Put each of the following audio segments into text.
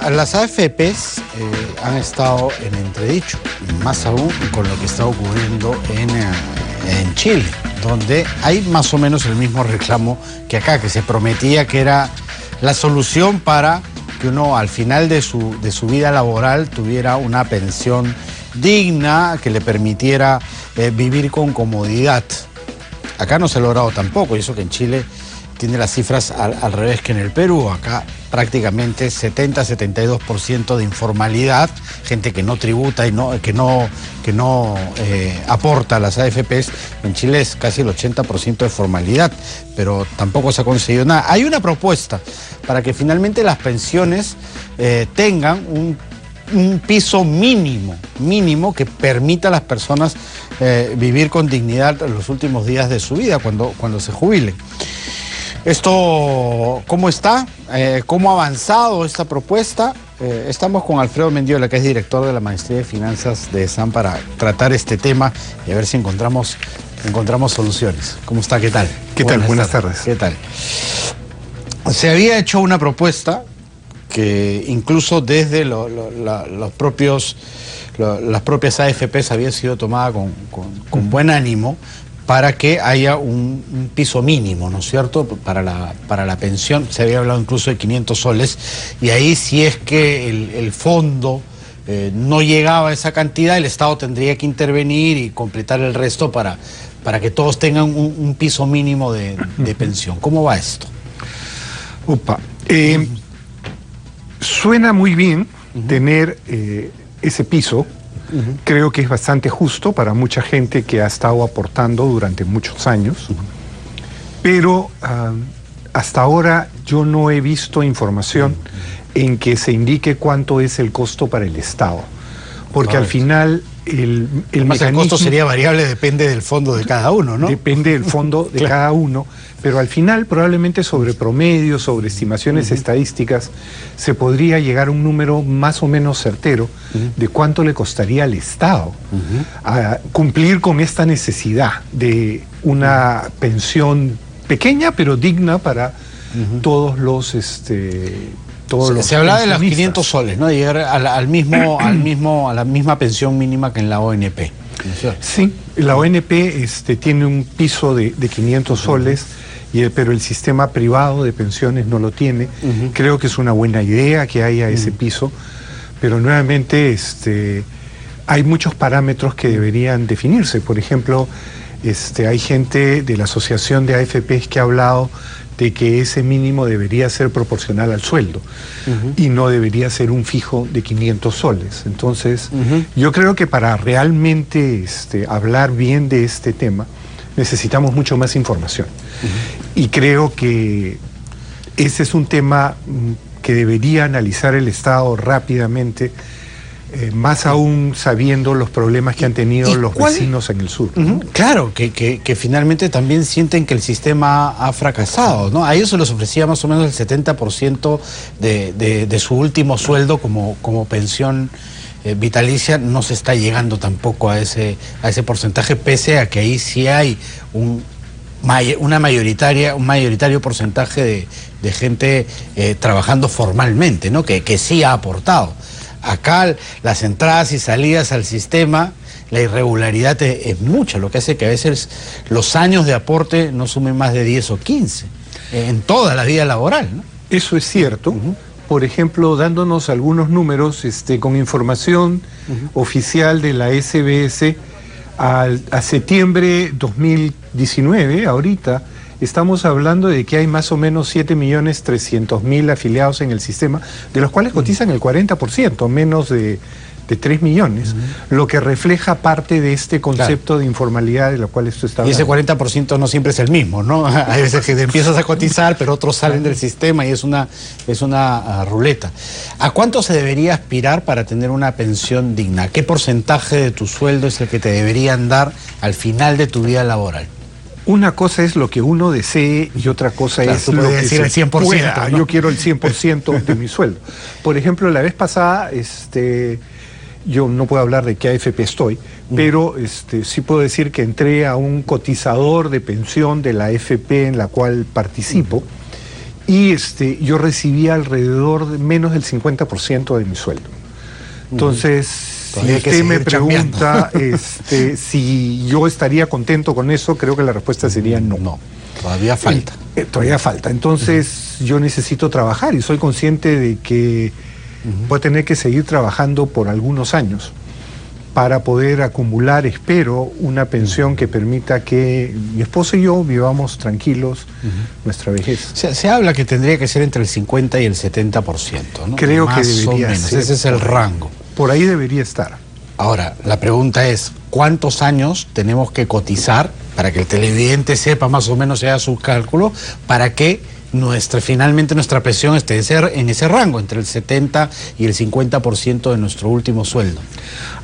las AFPs han estado en entredicho, más aún con lo que está ocurriendo en Chile, donde hay más o menos el mismo reclamo que acá, que se prometía que era la solución para que uno al final de su vida laboral tuviera una pensión digna que le permitiera vivir con comodidad. Acá no se ha logrado tampoco, y eso que en Chile tiene las cifras al revés que en el Perú. Acá prácticamente 70-72% de informalidad, gente que no tributa y que no aporta a las AFPs. En Chile es casi el 80% de formalidad, pero tampoco se ha conseguido nada. Hay una propuesta para que finalmente las pensiones tengan un piso mínimo que permita a las personas vivir con dignidad en los últimos días de su vida, cuando se jubilen. Esto, ¿cómo está? ¿Cómo ha avanzado esta propuesta? Estamos con Alfredo Mendiola, que es director de la Maestría de Finanzas de ESAM, para tratar este tema y a ver si encontramos soluciones. ¿Cómo está? ¿Qué tal? ¿Qué tal? Buenas tardes. ¿Qué tal? Se había hecho una propuesta que incluso desde las propias AFPs había sido tomada con buen ánimo, para que haya un piso mínimo, ¿no es cierto?, para la pensión. Se había hablado incluso de 500 soles, y ahí, si es que el fondo no llegaba a esa cantidad, el Estado tendría que intervenir y completar el resto para que todos tengan un piso mínimo de pensión. ¿Cómo va esto? Suena muy bien tener ese piso. Creo que es bastante justo para mucha gente que ha estado aportando durante muchos años, pero hasta ahora yo no he visto información en que se indique cuánto es el costo para el Estado, porque al final el mecanismo... El costo sería variable, depende del fondo de cada uno, ¿no? Depende del fondo de cada uno, pero al final probablemente sobre promedios, sobre estimaciones estadísticas, se podría llegar a un número más o menos certero de cuánto le costaría al Estado a cumplir con esta necesidad de una pensión pequeña pero digna para todos los... Se habla de los 500 soles, ¿no? De llegar a la misma pensión mínima que en la ONP. Sí, la ONP tiene un piso de 500 soles, pero el sistema privado de pensiones no lo tiene. Creo que es una buena idea que haya ese piso, pero nuevamente hay muchos parámetros que deberían definirse. Por ejemplo, hay gente de la Asociación de AFPs que ha hablado de que ese mínimo debería ser proporcional al sueldo y no debería ser un fijo de 500 soles. Entonces, yo creo que para realmente hablar bien de este tema necesitamos mucho más información. Y creo que ese es un tema que debería analizar el Estado rápidamente, más aún sabiendo los problemas que han tenido los vecinos en el sur. Claro, que finalmente también sienten que el sistema ha fracasado, ¿no? A ellos se les ofrecía más o menos el 70% de su último sueldo como pensión vitalicia. No se está llegando tampoco a ese porcentaje, pese a que ahí sí hay un mayoritario porcentaje de gente trabajando formalmente, ¿no? Que sí ha aportado. Acá las entradas y salidas al sistema, la irregularidad es mucha, lo que hace que a veces los años de aporte no sumen más de 10 o 15 en toda la vida laboral, ¿no? Eso es cierto. Por ejemplo, dándonos algunos números con información oficial de la SBS, a septiembre 2019, ahorita, estamos hablando de que hay más o menos 7.300.000 afiliados en el sistema, de los cuales cotizan el 40%, menos de 3 millones, lo que refleja parte de este concepto de informalidad de lo cual esto está hablando. Y ese 40% no siempre es el mismo, ¿no? Hay veces que empiezas a cotizar, pero otros salen del sistema y es una ruleta. ¿A cuánto se debería aspirar para tener una pensión digna? ¿Qué porcentaje de tu sueldo es el que te deberían dar al final de tu vida laboral? Una cosa es lo que uno desee y otra cosa es lo que decir el 100%, pueda, ¿no? Yo quiero el 100% de mi sueldo. Por ejemplo, la vez pasada, yo no puedo hablar de qué AFP estoy, pero sí puedo decir que entré a un cotizador de pensión de la AFP en la cual participo y yo recibía alrededor de menos del 50% de mi sueldo. Entonces, si usted me pregunta si yo estaría contento con eso, creo que la respuesta sería no. No, todavía falta. Todavía falta. Entonces, yo necesito trabajar y soy consciente de que voy a tener que seguir trabajando por algunos años para poder acumular, espero, una pensión que permita que mi esposa y yo vivamos tranquilos nuestra vejez. Se habla que tendría que ser entre el 50 y el 70%, ¿no? Creo Más que debería o menos. ser. Ese es el rango. Por ahí debería estar. Ahora, la pregunta es, ¿cuántos años tenemos que cotizar para que el televidente sepa más o menos, haga sus cálculos, para que finalmente nuestra pensión esté en ese rango, entre el 70 y el 50% de nuestro último sueldo?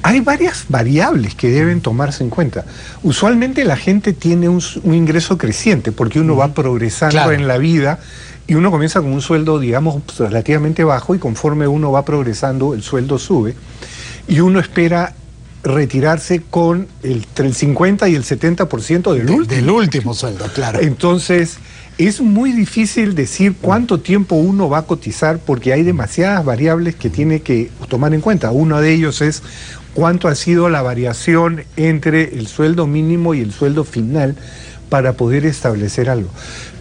Hay varias variables que deben tomarse en cuenta. Usualmente la gente tiene un ingreso creciente porque uno va progresando en la vida y uno comienza con un sueldo, digamos, relativamente bajo, y conforme uno va progresando el sueldo sube y uno espera retirarse con entre el 50 y el 70% del último sueldo, claro. Entonces, es muy difícil decir cuánto tiempo uno va a cotizar porque hay demasiadas variables que tiene que tomar en cuenta. Uno de ellos es cuánto ha sido la variación entre el sueldo mínimo y el sueldo final para poder establecer algo.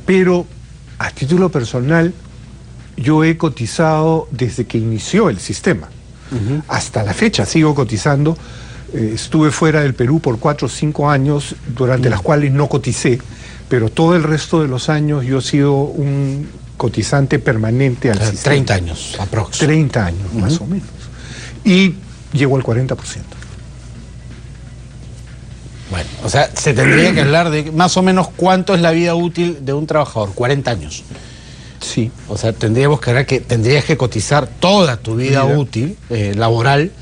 Pero a título personal, yo he cotizado desde que inició el sistema. Hasta la fecha sigo cotizando. Estuve fuera del Perú por 4 o 5 años, durante las cuales no coticé, pero todo el resto de los años yo he sido un cotizante permanente al sistema. 30 años, aproximadamente. 30 años, más o menos. Y llegó al 40%. Bueno, o sea, se tendría que hablar de más o menos cuánto es la vida útil de un trabajador, 40 años. Sí. O sea, tendrías que cotizar toda tu vida útil, laboral,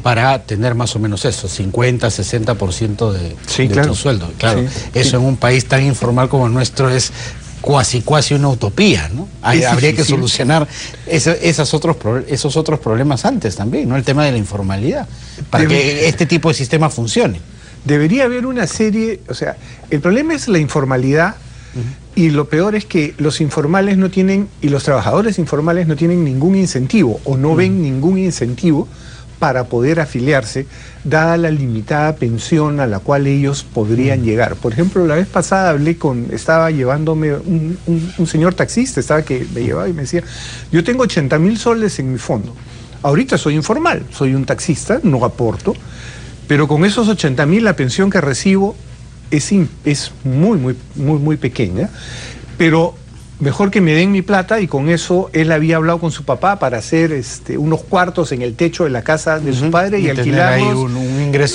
para tener más o menos eso, 50, 60% de tu sueldo. Claro, eso en un país tan informal como el nuestro es cuasi una utopía, ¿no? Habría que solucionar esos otros problemas antes también, ¿no? El tema de la informalidad, para que este tipo de sistema funcione. Debería haber una serie, o sea, el problema es la informalidad. Y lo peor es que los informales no tienen, y los trabajadores informales no tienen ningún incentivo, o no ven ningún incentivo para poder afiliarse, dada la limitada pensión a la cual ellos podrían llegar. Por ejemplo, la vez pasada estaba llevándome un señor taxista, que me llevaba y me decía, yo tengo 80.000 soles en mi fondo. Ahorita soy informal, soy un taxista, no aporto, pero con esos 80.000 la pensión que recibo es muy pequeña, pero mejor que me den mi plata, y con eso él había hablado con su papá para hacer unos cuartos en el techo de la casa de su padre y alquilarlos,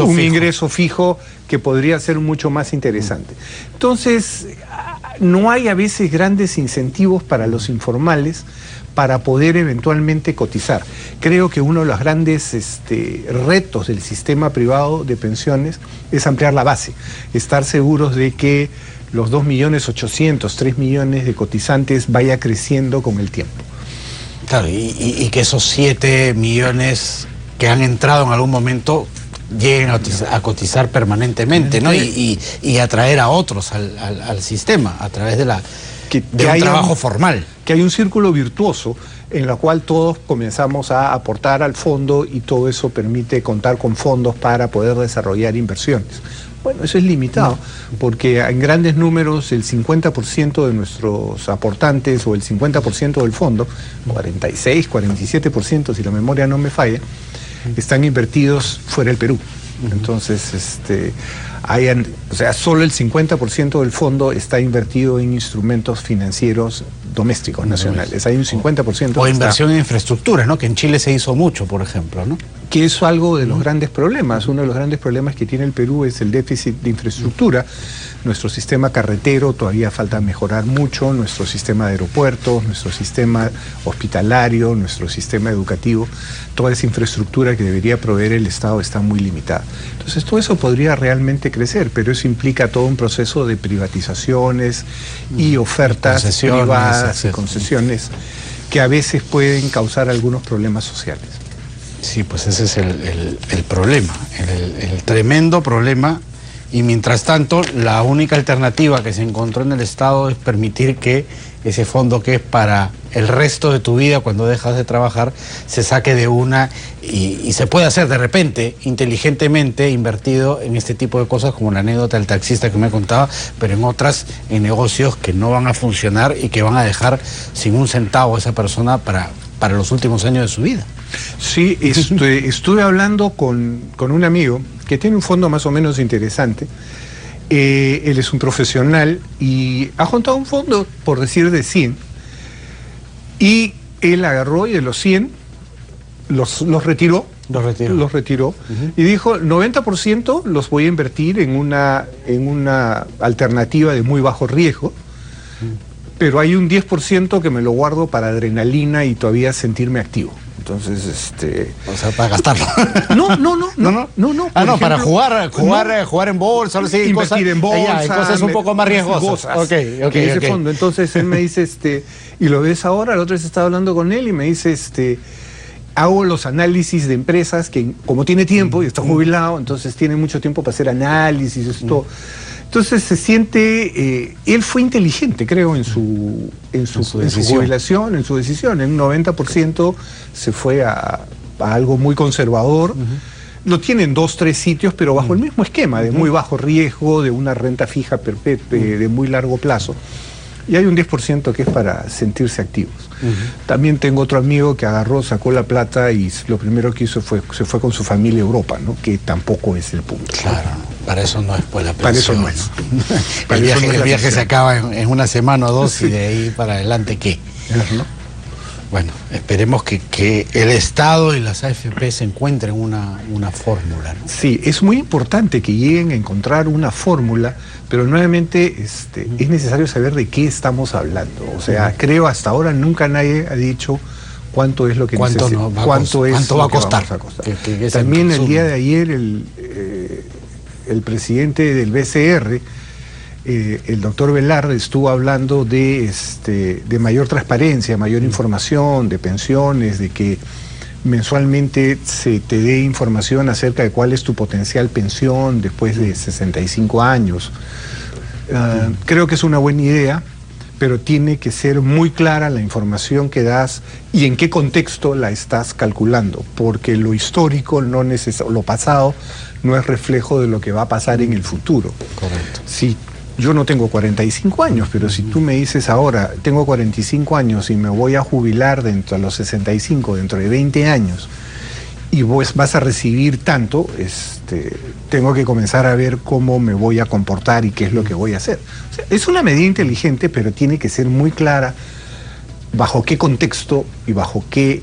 un ingreso fijo que podría ser mucho más interesante. Entonces, no hay a veces grandes incentivos para los informales para poder eventualmente cotizar. Creo que uno de los grandes retos del sistema privado de pensiones es ampliar la base, estar seguros de que los 2.800.000, 3 millones de cotizantes vaya creciendo con el tiempo. Claro, y que esos 7 millones que han entrado en algún momento lleguen a cotizar permanentemente, ¿no? Y atraer a otros al sistema a través de un trabajo formal. Que hay un círculo virtuoso en el cual todos comenzamos a aportar al fondo, y todo eso permite contar con fondos para poder desarrollar inversiones. Bueno, eso es limitado, porque en grandes números el 50% de nuestros aportantes, o el 50% del fondo, 46, 47%, si la memoria no me falla, están invertidos fuera del Perú. Entonces, solo el 50% del fondo está invertido en instrumentos financieros domésticos, nacionales. Hay un 50%. O inversión en infraestructura, ¿no? Que en Chile se hizo mucho, por ejemplo, ¿no? Que es algo de los grandes problemas. Uno de los grandes problemas que tiene el Perú es el déficit de infraestructura. Nuestro sistema carretero todavía falta mejorar mucho, nuestro sistema de aeropuertos, nuestro sistema hospitalario, nuestro sistema educativo, toda esa infraestructura que debería proveer el Estado está muy limitada. Entonces, todo eso podría realmente crecer, pero eso implica todo un proceso de privatizaciones y ofertas privadas y concesiones que a veces pueden causar algunos problemas sociales. Sí, pues ese es el problema, el tremendo problema Y mientras tanto, la única alternativa que se encontró en el Estado es permitir que ese fondo, que es para el resto de tu vida cuando dejas de trabajar, se saque de una y se puede hacer de repente, inteligentemente, invertido en este tipo de cosas, como la anécdota del taxista que me contaba, pero en otras, en negocios que no van a funcionar y que van a dejar sin un centavo a esa persona para los últimos años de su vida. Sí, estuve hablando con un amigo que tiene un fondo más o menos interesante. Él es un profesional y ha juntado un fondo, por decir, de 100. Y él agarró y de los 100 los retiró. Los retiró. Y dijo, 90% los voy a invertir en una alternativa de muy bajo riesgo. Pero hay un 10% que me lo guardo para adrenalina y todavía sentirme activo. Entonces, o sea, para gastarlo. No. Para jugar en bolsa, no sé, invertir en bolsa, en cosas un poco más riesgosas. Ese fondo. Entonces él me dice, y lo ves ahora, la otra vez estaba hablando con él y me dice, hago los análisis de empresas que, como tiene tiempo y está jubilado, entonces tiene mucho tiempo para hacer análisis, esto. Entonces se siente, él fue inteligente, creo, en su jubilación, en su decisión. En un 90% se fue a algo muy conservador. Lo tiene en 2, 3 sitios, pero bajo el mismo esquema, de muy bajo riesgo, de una renta fija perpetua, de muy largo plazo. Y hay un 10% que es para sentirse activos. También tengo otro amigo que agarró, sacó la plata y lo primero que hizo se fue con su familia a Europa, ¿no? Que tampoco es el punto. Claro, para eso no es pues la pensión. Para eso no es. El viaje se acaba en una semana o dos y de ahí para adelante, ¿qué? Bueno, esperemos que el Estado y las AFP se encuentren una fórmula, ¿no? Sí, es muy importante que lleguen a encontrar una fórmula, pero nuevamente es necesario saber de qué estamos hablando. O sea, creo hasta ahora nunca nadie ha dicho cuánto es lo que necesita, cuánto va a costar. También el día de ayer el presidente del BCR, el doctor Velarde, estuvo hablando de mayor transparencia, mayor información, de pensiones, de que mensualmente se te dé información acerca de cuál es tu potencial pensión después de 65 años. Creo que es una buena idea, pero tiene que ser muy clara la información que das y en qué contexto la estás calculando, porque lo histórico, lo pasado, no es reflejo de lo que va a pasar en el futuro. Correcto. Si yo no tengo 45 años, pero si tú me dices ahora, tengo 45 años y me voy a jubilar dentro de los 65, dentro de 20 años, y vos vas a recibir tanto, tengo que comenzar a ver cómo me voy a comportar y qué es lo que voy a hacer. O sea, es una medida inteligente, pero tiene que ser muy clara bajo qué contexto y bajo qué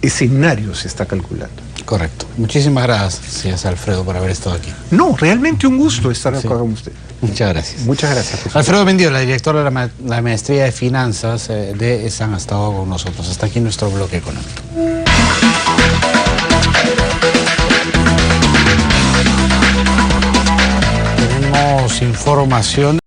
escenario se está calculando. Correcto. Muchísimas gracias, Alfredo, por haber estado aquí. No, realmente un gusto estar acá con usted. Muchas gracias. Muchas gracias. Alfredo Mendiola, director de la Maestría de Finanzas de ESAN, ha estado con nosotros. Hasta aquí nuestro bloque económico. Tenemos información.